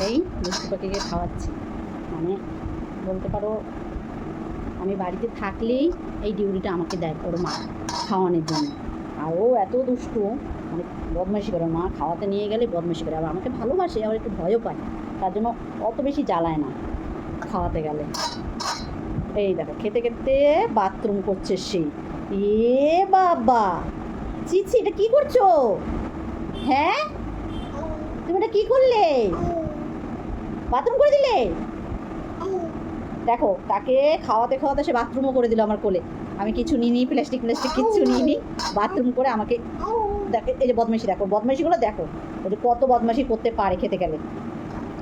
এই মিষ্টি পাখিকে খাওয়াচ্ছি। মানে বলতে পারো আমি বাড়িতে থাকলেই এই ডিউটিটা আমাকে দেয় ওর মা খাওয়ানোর জন্য। আর ও এত দুষ্টু, মানে বদমাইশি করে, মা খাওয়াতে নিয়ে গেলে বদমাইশি করে। আবার আমাকে ভালোবাসে, আবার একটু ভয়ও পায়, তার জন্য অত বেশি জ্বালায় না খাওয়াতে গেলে। এই দেখো খেতে খেতে বাথরুম করছে সে। এ বাবা, চিচি এটা কি করছো? হ্যাঁ তুমি এটা কি করলে? বাথরুম করে দিলে? দেখো তাকে খাওয়াতে খাওয়াতে সে বাথরুমও করে দিল আমার কোলে। আমি কিছু নিইনি, প্লাস্টিক কিচ্ছু নিইনি, বাথরুম করে আমাকে। দেখো এই যে বদমাইশি, দেখো বদমাইশিগুলো দেখো, ওই যে কত বদমাইশি করতে পারে খেতে গেলে।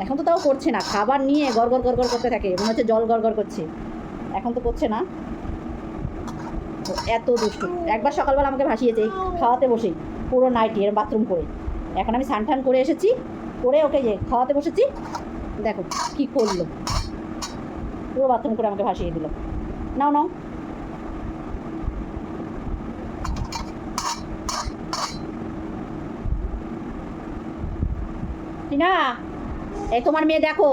এখন তো তাও করছে না, খাবার নিয়ে গড় গড় করতে থাকে, মনে হচ্ছে জল গড় করছে। এখন তো করছে না, তো এত দুষ্টু। একবার সকালবেলা আমাকে ভাসিয়েছে এই খাওয়াতে বসেই, পুরো নাইটি এর বাথরুম করে। এখন আমি স্নান করে এসেছি, করে ওকে যে খাওয়াতে বসেছি, দেখো কি করলো, পুরো বাথরুম করে আমাকে ভাসিয়ে দিল। নাও নাও, না এই তোমার মেয়ে দেখো,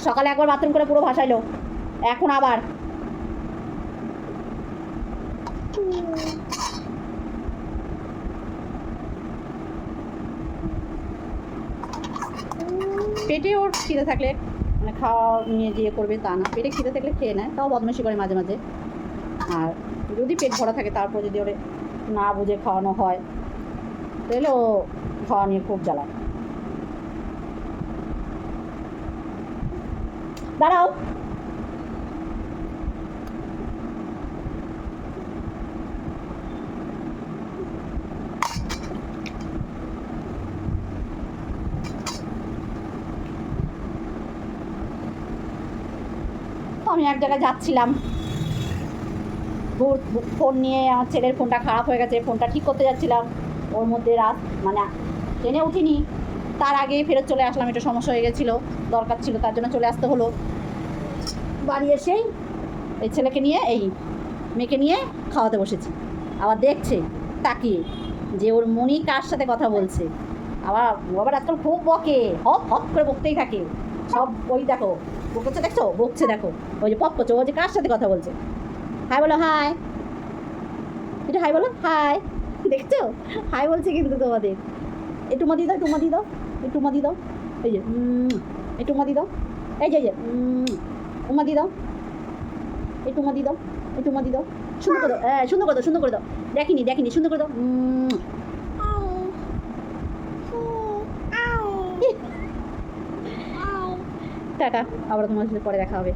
সকালে একবার বাথরুম করে পুরো ভাসাইলো, এখন আবার। পেটে ওর খিদে থাকলে, মানে খাওয়া নিয়ে গিয়ে করবে তা না, পেটে খিদে থাকলে খেয়ে নেয়, তাও বদমাইশি করে মাঝে মাঝে। আর যদি পেট ভরা থাকে, তারপর যদি ওরে না বুঝে খাওয়ানো হয়, তাহলে ও খাওয়া নিয়ে খুব জ্বালায়। দাঁড়াও, আমি এক জায়গায় যাচ্ছিলাম, ফোন নিয়ে, আমার ছেলের ফোনটা খারাপ হয়ে গেছে, ফোনটা ঠিক করতে যাচ্ছিলাম, ওর মধ্যে রাত মানে ট্রেনে উঠিনি, তার আগেই ফেরত চলে আসলাম, একটু সমস্যা হয়ে গেছিলো, দরকার ছিল, তার জন্য চলে আসতে হলো। বাড়ি এসেই এই ছেলেকে নিয়ে, এই মেয়েকে নিয়ে খাওয়াতে বসেছি। আবার দেখছে তাকিয়ে যে ওর মনি কার সাথে কথা বলছে। আবার আজকাল খুব বকে, হপ হপ করে বকতেই থাকে সব। ওই দেখো বকছে, দেখছো বকছে, দেখো ওই যে পপ করছে, ও যে কার সাথে কথা বলছে। হাই বলো, হাই, এটা হাই বলো, হাই, দেখছো হাই বলছে কিন্তু তোমাদের। একটু মা দিয়ে দাও, একটু মা দিয়ে দাও, একটু মা দিয়ে দাও, এই যে একটু মা দিয়ে দাও, এই যে উমা দিয়ে দাও, একটু মা দিয়ে দাও, একটু মা দিয়ে দাও, সুন্দর করে দাও, সুন্দর করে দাও, সুন্দর করে দাও, দেখিনি সুন্দর করে দাও। টাটা, আবার তোমার সাথে পরে দেখা হবে।